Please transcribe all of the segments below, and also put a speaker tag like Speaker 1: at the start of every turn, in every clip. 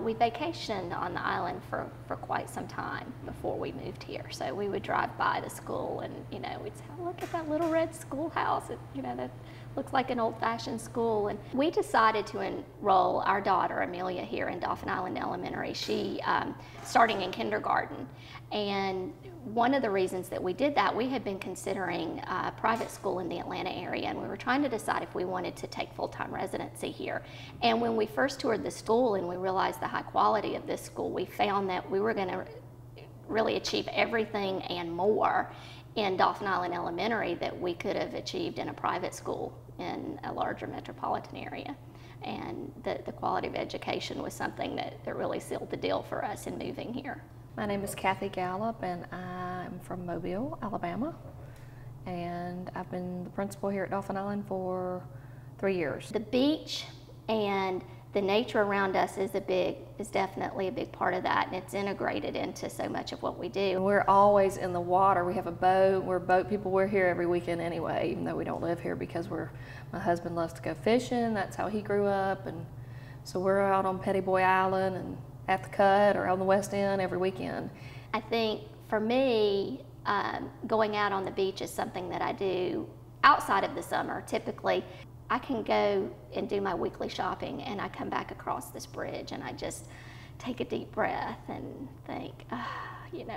Speaker 1: We vacationed on the island for quite some time before we moved here. So we would drive by the school and, we'd say, oh, look at that little red schoolhouse. That looks like an old-fashioned school. And we decided to enroll our daughter, Amelia, here in Dauphin Island Elementary. She, starting in kindergarten. And one of the reasons that we did that, we had been considering a private school in the Atlanta area, and we were trying to decide if we wanted to take full-time residency here. And when we first toured the school and we realized the high quality of this school, we found that we were going to really achieve everything and more in Dauphin Island Elementary that we could have achieved in a private school in a larger metropolitan area. And the quality of education was something that really sealed the deal for us in moving here.
Speaker 2: My name is Kathy Gallop, and I'm from Mobile, Alabama, and I've been the principal here at Dauphin Island for 3 years.
Speaker 1: The beach and the nature around us is definitely a big part of that, and it's integrated into so much of what we do.
Speaker 2: We're always in the water. We have a boat. We're boat people. We're here every weekend anyway, even though we don't live here, because my husband loves to go fishing. That's how he grew up, and so we're out on Petty Boy Island and at the Cut or on the West End every weekend.
Speaker 1: I think for me, going out on the beach is something that I do outside of the summer. Typically, I can go and do my weekly shopping and I come back across this bridge and I just take a deep breath and think,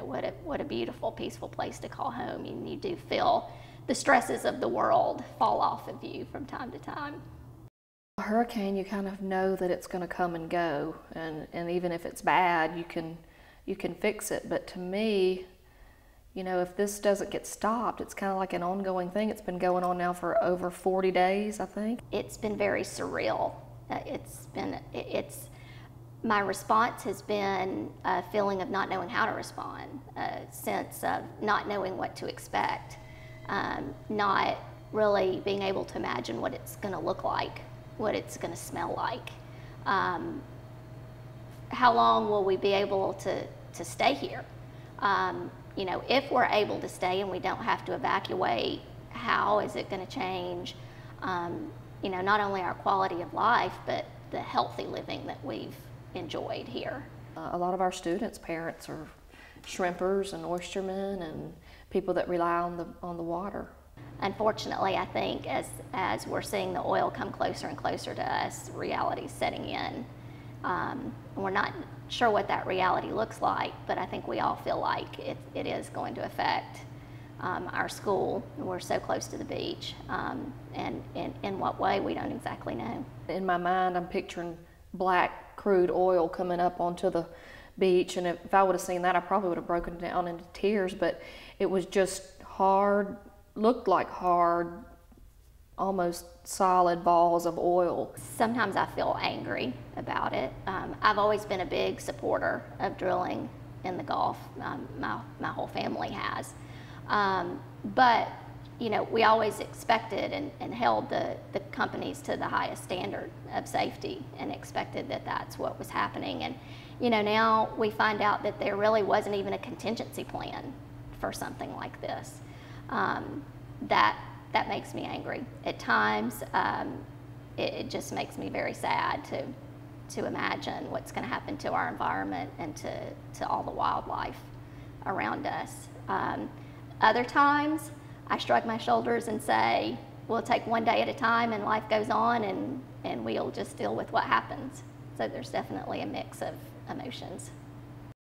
Speaker 1: what a beautiful, peaceful place to call home. And you do feel the stresses of the world fall off of you from time to time.
Speaker 2: A hurricane, you kind of know that it's going to come and go, and even if it's bad, you can fix it. But to me, if this doesn't get stopped, it's kind of like an ongoing thing. It's been going on now for over 40 days, I think.
Speaker 1: It's been very surreal. My response has been a feeling of not knowing how to respond, a sense of not knowing what to expect, not really being able to imagine what it's going to look like, what it's going to smell like. How long will we be able to stay here? If we're able to stay and we don't have to evacuate, how is it going to change, not only our quality of life, but the healthy living that we've enjoyed here.
Speaker 2: A lot of our students' parents are shrimpers and oystermen and people that rely on the water.
Speaker 1: Unfortunately, I think as we're seeing the oil come closer and closer to us, reality's setting in. We're not sure what that reality looks like, but I think we all feel like it is going to affect our school. We're so close to the beach, and in what way, we don't exactly know.
Speaker 2: In my mind, I'm picturing black crude oil coming up onto the beach, and if I would have seen that, I probably would have broken down into tears, but it was just hard, looked like hard, almost solid balls of oil.
Speaker 1: Sometimes I feel angry about it. I've always been a big supporter of drilling in the Gulf. My whole family has. But we always expected and held the companies to the highest standard of safety and expected that that's what was happening. And now we find out that there really wasn't even a contingency plan for something like this. That makes me angry. At times, it just makes me very sad to imagine what's going to happen to our environment and to all the wildlife around us. Other times, I shrug my shoulders and say, we'll take one day at a time and life goes on and we'll just deal with what happens. So there's definitely a mix of emotions.